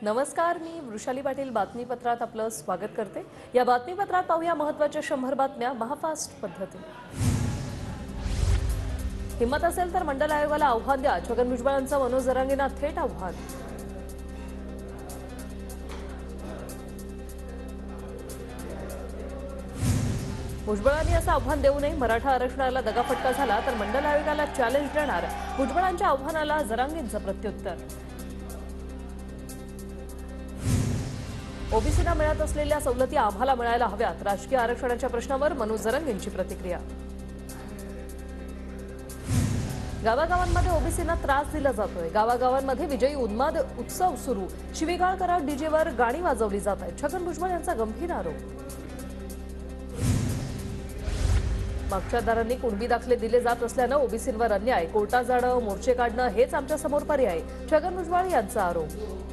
नमस्कार, मी वृषाली पाटील बातमीपत्रात आपलं स्वागत करते। या बातमीपत्रात पाहूया महत्त्वाच्या 100 बातम्या महाफास्ट पद्धतीने। हिम्मत असेल तर मंडल आयोगाला आव्हान द्या, छगन भुजबळांचं मनोज जरांगेंना थेट आव्हान। भुजबळांनी असं आव्हान देऊ नये, मराठा आरक्षणाला दगाफटका झाला तर मंडल आयोगाला चॅलेंज देणार, भुजबळांच्या आव्हानाला जरांगेंचं प्रत्युत्तर। ओबीसीना मिळत असलेल्या सवलती आम्हाला मिळायला हव्यात, राजकीय आरक्षणाच्या प्रश्नावर मनोज जरांगेंची प्रतिक्रिया। गावागावांमध्ये ओबीसीना त्रास दिला जातोय, गावागावांमध्ये विजयी उन्माद उत्सव सुरू, शिवीगाळ करा, डीजेवर गाणी वाजवली जात आहेत, छगन भुजबळ यांचा गंभीर आरोप। मागच्यादारांनी कुणबी दाखले दिले जात असल्यानं ओबीसींवर अन्याय, कोर्टात जाणं, मोर्चे काढणं हेच आमच्या समोर पर्याय, छगन भुजबळ यांचा आरोप।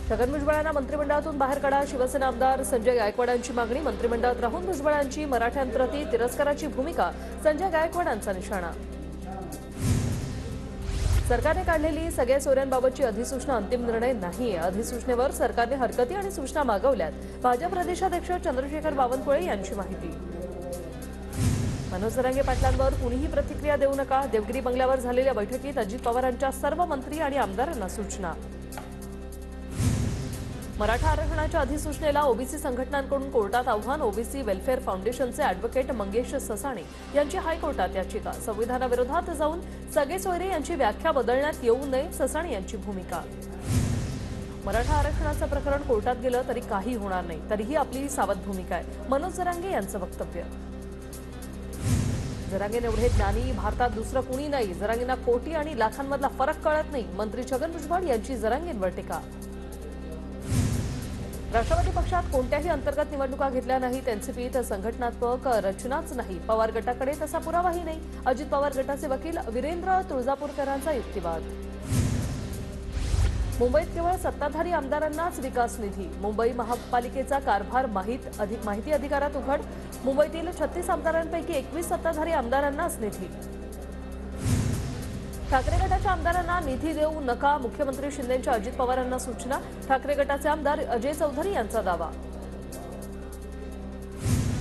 छगन भुजबळांना मंत्रिमंडळातून बाहेर काढा, शिवसेना आमदार संजय गायकवाडांची मागणी, मंत्रिमंडळात राहून भुजबळांची मराठ्यांप्रती तिरस्काराची भूमिका, संजय गायकवाडांचा निशाणा। सरकारने काढलेली सगळ्या सोयऱ्यांबाबतची अधिसूचना अंतिम निर्णय नाहीये, अधिसूचनेवर सरकारने हरकती आणि सूचना मागवल्यात, भाजप प्रदेशाध्यक्ष चंद्रशेखर बावनकुळे यांची माहिती। मनोज जरांगे पाटलांवर कुणीही प्रतिक्रिया देऊ नका, देवगिरी बंगल्यावर झालेल्या बैठकीत अजित पवारांच्या सर्व मंत्री आणि आमदारांना सूचना। मराठा आरक्षणाच्या अधिसूचनेला ओबीसी संघटनांकडून कोर्टात आव्हान, ओबीसी वेलफेअर फाउंडेशनचे ॲडव्होकेट मंगेश ससाणे यांची हायकोर्टात याचिका, संविधानाविरोधात जाऊन सगळे सोयरे यांची व्याख्या बदलण्यात येऊ नये, ससाणे यांची भूमिका। मराठा आरक्षणाचं प्रकरण कोर्टात गेलं तरी काही होणार नाही, तरीही आपली सावध भूमिका आहे, मनोज जरांगे यांचं वक्तव्य। जरांगे एवढे ज्ञानी भारतात दुसरं कुणी नाही, जरांगेंना कोटी आणि लाखांमधला फरक कळत नाही, मंत्री छगन भुजबळ यांची जरांगेंवर टीका। राष्ट्रवादी पक्षात कोणत्याही अंतर्गत निवडणुका घेतल्या नाहीत, एनसीपीत संघटनात्मक रचनाच नाही, पवार गटाकडे तसा पुरावाही नाही, अजित पवार गटाचे वकील वीरेंद्र तुळजापूरकरांचा युक्तिवाद। मुंबईत केवळ सत्ताधारी आमदारांनाच विकास निधी, मुंबई महापालिकेचा कारभार माहिती अधिकारात उघड, मुंबईतील 36 आमदारांपैकी 21 सत्ताधारी आमदारांनाच निधी। ठाकरे गटाच्या आमदारांना निधी देऊ नका, मुख्यमंत्री शिंदेंच्या अजित पवारांना सूचना, ठाकरे गटाचे आमदार अजय चौधरी यांचा दावा।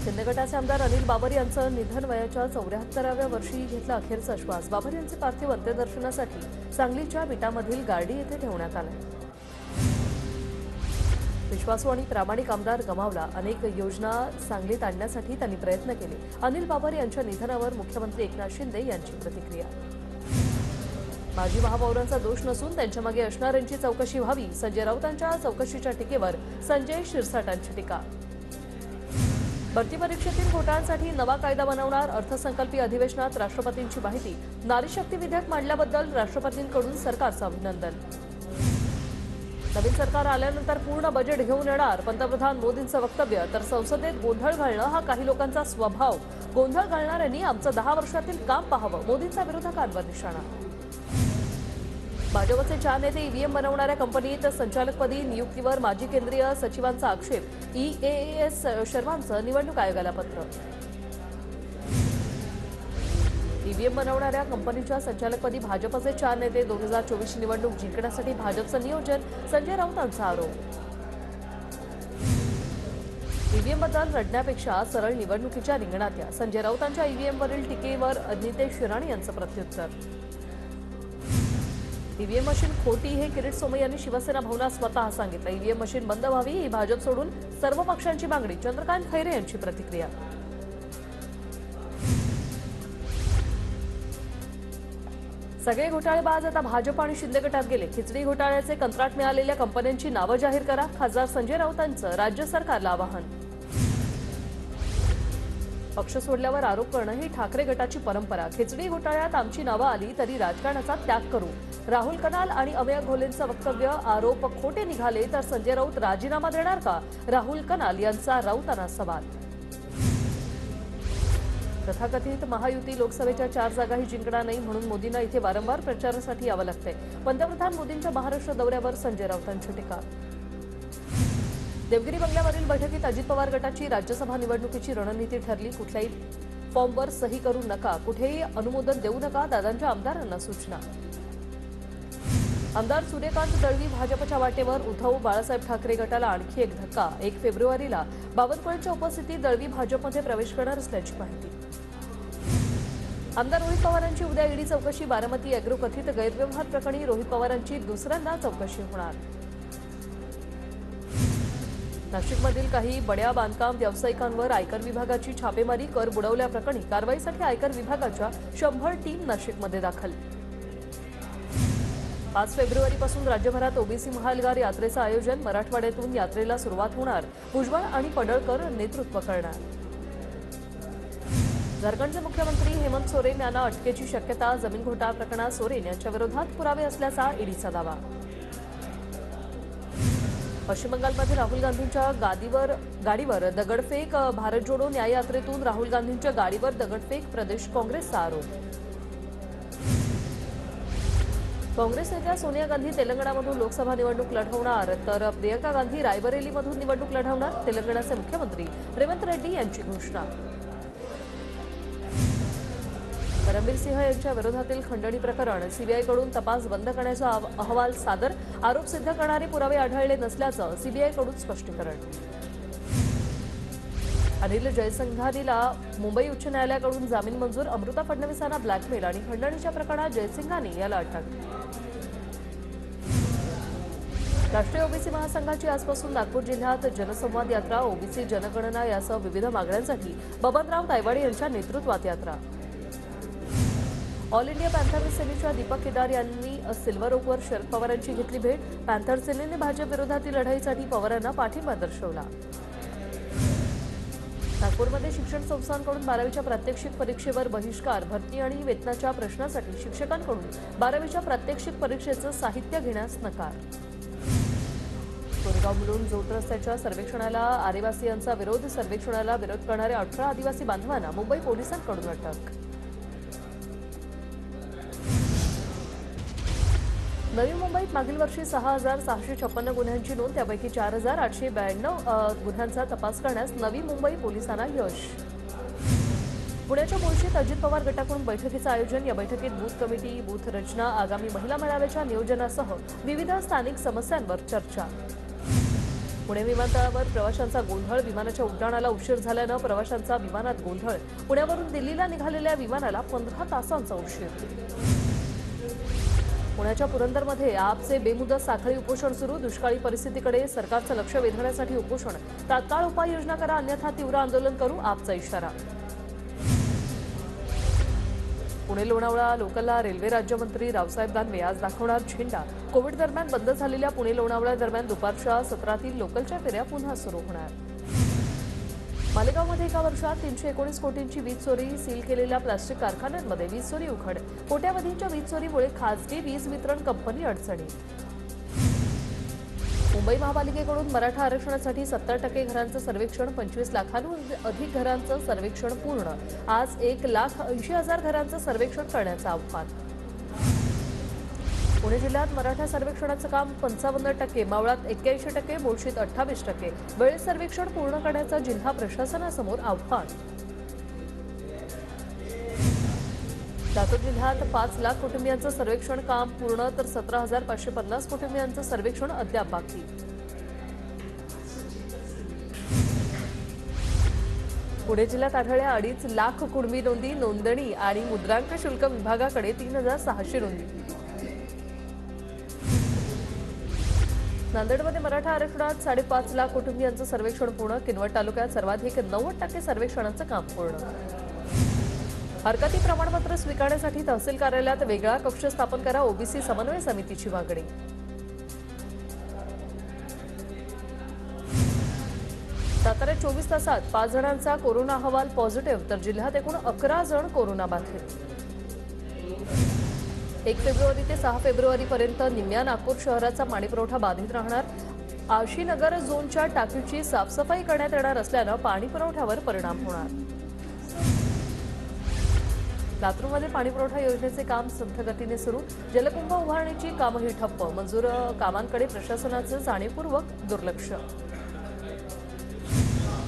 शिंदे गटाचे आमदार अनिल बाबर यांचं निधन, वयाच्या 74व्या वर्षी घेतला अखेरचा श्वास, बाबर यांचे पार्थिव अंत्यदर्शनासाठी सांगलीच्या विटामधील गार्डी येथे ठेवण्यात आले। विश्वासू आणि प्रामाणिक आमदार गमावला, अनेक योजना सांगलीत आणण्यासाठी त्यांनी प्रयत्न केले, अनिल बाबर यांच्या निधनावर मुख्यमंत्री एकनाथ शिंदे यांची प्रतिक्रिया। माजी महापौरांचा दोष नसून त्यांच्यामागे असणाऱ्यांची चौकशी व्हावी, संजय राऊतांच्या चौकशीच्या टीकेवर संजय शिरसाटांची टीका। भरती परीक्षेतील घोटाळ्यांसाठी नवा कायदा बनवणार, अर्थसंकल्पीय अधिवेशनात राष्ट्रपतींची माहिती, नारी शक्ती विधेयक मांडल्याबद्दल राष्ट्रपतींकडून सरकारचं अभिनंदन। नवीन सरकार आल्यानंतर पूर्ण बजेट घेऊन येणार, पंतप्रधान मोदींचं वक्तव्य, तर संसदेत गोंधळ घालणं हा काही लोकांचा स्वभाव, गोंधळ घालणाऱ्यांनी आमचं 10 वर्षातील काम पाहावं, मोदींचा विरोधकांवर निशाणा। भाजपचे 4 नेते ईव्हीएम बनवणाऱ्या कंपनीत संचालकपदी नियुक्तीवर माजी केंद्रीय सचिवांचा आक्षेप, EAS शर्मांचं निवडणूक आयोगाला पत्र। ईव्हीएम बनवणाऱ्या कंपनीच्या संचालकपदी भाजपचे 4 नेते, 2024 निवडणूक जिंकण्यासाठी भाजपचं नियोजन, संजय राऊतांचा आरोप। ईव्हीएमबद्दल रडण्यापेक्षा सरळ निवडणुकीच्या रिंगणात या, संजय राऊतांच्या ईव्हीएमवरील टीकेवर नितेश राणे यांचं प्रत्युत्तर। ईव्हीएम मशीन खोटी हे किरीट सोमय्या यांनी शिवसेना भवनात स्वतः सांगितलं, ईव्हीएम मशीन बंद व्हावी ही भाजप सोडून सर्व पक्षांची मागणी, चंद्रकांत खैरे यांची प्रतिक्रिया। सगळे घोटाळेबाज आता भाजप आणि शिंदे गटात गेले, खिचडी घोटाळ्याचे कंत्राट मिळालेल्या कंपन्यांची नावं जाहीर करा, खासदार संजय राऊतांचं राज्य सरकारला आवाहन। पक्ष सोडल्यावर आरोप करणं ही ठाकरे गटाची परंपरा, खिचडी घोटाळ्यात आमची नावं आली तरी राजकारणाचा त्याग करू, राहुल कनाल आणि अमेय घोलेंचं वक्तव्य, आरोप खोटे निघाले तर संजय राऊत राजीनामा देणार का, राहुल कनाल यांचा राऊतांना सवाल। तथाकथित महायुती लोकसभेच्या 4 जागाही जिंकणार नाही, म्हणून मोदींना इथे वारंवार प्रचारासाठी यावं लागतंय, पंतप्रधान मोदींच्या महाराष्ट्र दौऱ्यावर संजय राऊतांची टीका। देवगिरी बंगल्यावरील बैठकीत अजित पवार गटाची राज्यसभा निवडणुकीची रणनीती ठरली, कुठल्याही फॉर्मवर सही करू नका, कुठेही अनुमोदन देऊ नका, दादांच्या आमदारांना सूचना। आमदार सूर्यकांत दळवी भाजपच्या वाटेवर, उद्धव बाळासाहेब ठाकरे गटाला आणखी एक धक्का। 1 फेब्रुवारीला बावनकुळेंच्या उपस्थितीत दळवी भाजपमध्ये प्रवेश करणार असल्याची माहिती। आमदार रोहित पवारांची उद्या ईडी चौकशी। बारामती अॅग्रो कथित गैरव्यवहार प्रकरणी रोहित पवारांची दुसऱ्यांदा चौकशी होणार। नाशिकमधील काही बड्या बांधकाम व्यावसायिकांवर आयकर विभागाची छापेमारी। कर बुडवल्याप्रकरणी कारवाईसाठी आयकर विभागाच्या 100 टीम नाशिकमध्ये दाखल। 5 फेब्रुवारीपासून राज्यभरात ओबीसी महालगार यात्रेचं आयोजन। मराठवाड्यातून यात्रेला सुरुवात होणार। भुजबळ आणि पडळकर नेतृत्व करणार। झारखंडचे मुख्यमंत्री हेमंत सोरेन यांना अटकेची शक्यता। जमीन घोटाळा प्रकरणात सोरेन यांच्या विरोधात पुरावे असल्याचा ईडीचा दावा। पश्चिम बंगालमध्ये राहुल गांधींच्या गाडीवर दगडफेक। भारत जोडो न्याय यात्रेतून राहुल गांधींच्या गाडीवर दगडफेक। प्रदेश काँग्रेसचा आरोप। काँग्रेस नेत्या सोनिया गांधी तेलंगणामधून लोकसभा निवडणूक लढवणार, तर प्रियंका गांधी रायबरेलीमधून निवडणूक लढवणार। तेलंगणाचे मुख्यमंत्री रेवंत रेड्डी यांची घोषणा। परमबीर सिंह यांच्या विरोधातील खंडणी प्रकरण। सीबीआयकडून तपास बंद करण्याचा अहवाल सादर। आरोप सिद्ध करणारे पुरावे आढळले नसल्याचं सीबीआयकडून स्पष्टीकरण। अनिल जयसिंघानीला मुंबई उच्च न्यायालयाकडून जामीन मंजूर। अमृता फडणवीसांना ब्लॅकमेल आणि खंडणीच्या प्रकरणात जयसिंघानी याला अटक। राष्ट्रीय ओबीसी महासंघाची आजपासून नागपूर जिल्ह्यात जनसंवाद यात्रा। ओबीसी जनगणना यासह विविध मागण्यांसाठी बबनराव तायवाडे यांच्या नेतृत्वात यात्रा। ऑल इंडिया पॅन्थर सेनेच्या दीपक केदार यांनी सिल्व्हर ओकवर शरद पवारांची घेतली भेट। पॅन्थर सेनेने भाजप विरोधातील लढाईसाठी पवारांना पाठिंबा दर्शवला। नागपूरमध्ये शिक्षण संस्थांकडून 12वीच्या प्रात्यक्षिक परीक्षेवर बहिष्कार। भरती आणि वेतनाच्या प्रश्नासाठी शिक्षकांकडून 12वीच्या प्रात्यक्षिक परीक्षेचं साहित्य घेण्यास नकार। कोरेगाव मुलुंड जोट रस्त्याच्या सर्वेक्षणाला आदिवासीयांचा विरोध। सर्वेक्षणाला विरोध करणाऱ्या 18 आदिवासी बांधवांना मुंबई पोलिसांकडून अटक। नवी मुंबईत मागील वर्षी 6,656 गुन्ह्यांची नोंद। त्यापैकी 4,892 गुन्ह्यांचा तपास करण्यास नवी मुंबई पोलिसांना यश। पुण्याच्या मुळशीत अजित पवार गटाकडून बैठकीचं आयोजन। या बैठकीत बूथ कमिटी, बूथ रचना, आगामी महिला मेळाव्याच्या नियोजनासह विविध स्थानिक समस्यांवर चर्चा। पुणे विमानतळावर प्रवाशांचा गोंधळ। विमानाच्या उड्डाणाला उशीर झाल्यानं प्रवाशांचा विमानात गोंधळ। पुण्यावरून दिल्लीला निघालेल्या विमानाला 15 तासांचा उशीर। पुण्याच्या पुरंदरमध्ये आपचे बेमुदत साखळी उपोषण सुरू। दुष्काळी परिस्थितीकडे सरकारचं लक्ष वेधण्यासाठी उपोषण। तात्काळ उपाययोजना करा, अन्यथा तीव्र आंदोलन करू, आपचा इशारा। पुणे लोणावळा लोकलला रेल्वे राज्यमंत्री रावसाहेब दानवे आज दाखवणार झेंडा। कोविड दरम्यान बंद झालेल्या पुणे लोणावळा दरम्यान दुपारच्या सत्रातील लोकलच्या फेऱ्या पुन्हा सुरू होणार। मालेगावमध्ये एका वर्षात 319 कोटींची वीज चोरी। सील केलेल्या प्लास्टिक कारखान्यांमध्ये वीज चोरी उघड। कोट्यावधींच्या वीज चोरीमुळे खासगी वीज वितरण कंपनी अडचणीत। मुंबई महापालिकेकडून मराठा आरक्षणासाठी 70% घरांचं सर्वेक्षण। 25 लाखांहून अधिक घरांचं सर्वेक्षण पूर्ण। आज 1,80,000 घरांचं सर्वेक्षण करण्याचं आव्हान। पुणे जिल्ह्यात मराठा सर्वेक्षणाचं काम 55%, मावळात 81%, मुळशीत 28%। वेळेत सर्वेक्षण पूर्ण करण्याचं जिल्हा प्रशासनासमोर आव्हान। लातूर जिल्ह्यात 5 लाख कुटुंबियांचं सर्वेक्षण काम पूर्ण, तर 17,550 कुटुंबियांचं सर्वेक्षण अद्याप बाकी। पुणे जिल्ह्यात आढळल्या 2.5 लाख कुणबी नोंदी। नोंदणी आणि मुद्रांक शुल्क विभागाकडे 3,600 नोंदी। नांदेडमध्ये मराठा आरक्षणात 5.5 लाख कुटुंबियांचं सर्वेक्षण पूर्ण। किनवट तालुक्यात सर्वाधिक 90% सर्वेक्षणाचं काम पूर्ण। हरकती प्रमाणपत्र स्वीकारण्यासाठी तहसील कार्यालयात वेगळा कक्ष स्थापन करा, ओबीसी समन्वय समितीची मागणी। साताऱ्यात 24 तासात 5 जणांचा कोरोना अहवाल पॉझिटिव्ह, तर जिल्ह्यात एकूण 11 जण कोरोना बाधित। 1 फेब्रुवारी ते 6 फेब्रुवारीपर्यंत निम्म्या नागपूर शहराचा पाणीपुरवठा बाधित राहणार। आशीनगर झोनच्या टाकीची साफसफाई करण्यात येणार असल्यानं पाणीपुरवठ्यावर परिणाम होणार। लातूरमध्ये पाणीपुरवठा योजनेचे काम संथ गतीने सुरू। जलकुंभ उभारणीची कामही ठप्प। मंजूर कामांकडे प्रशासनाचं जाणीवपूर्वक दुर्लक्ष।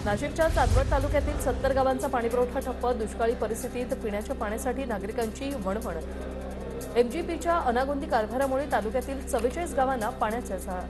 नाशिकच्या चांदवड तालुक्यातील 70 गावांचा पाणीपुरवठा ठप्प। दुष्काळी परिस्थितीत पिण्याच्या पाण्यासाठी नागरिकांची वणवण। एमजीपीच्या अनागोंदी कारभारामुळे तालुक्यातील 44 गावांना पाण्याचा झळा.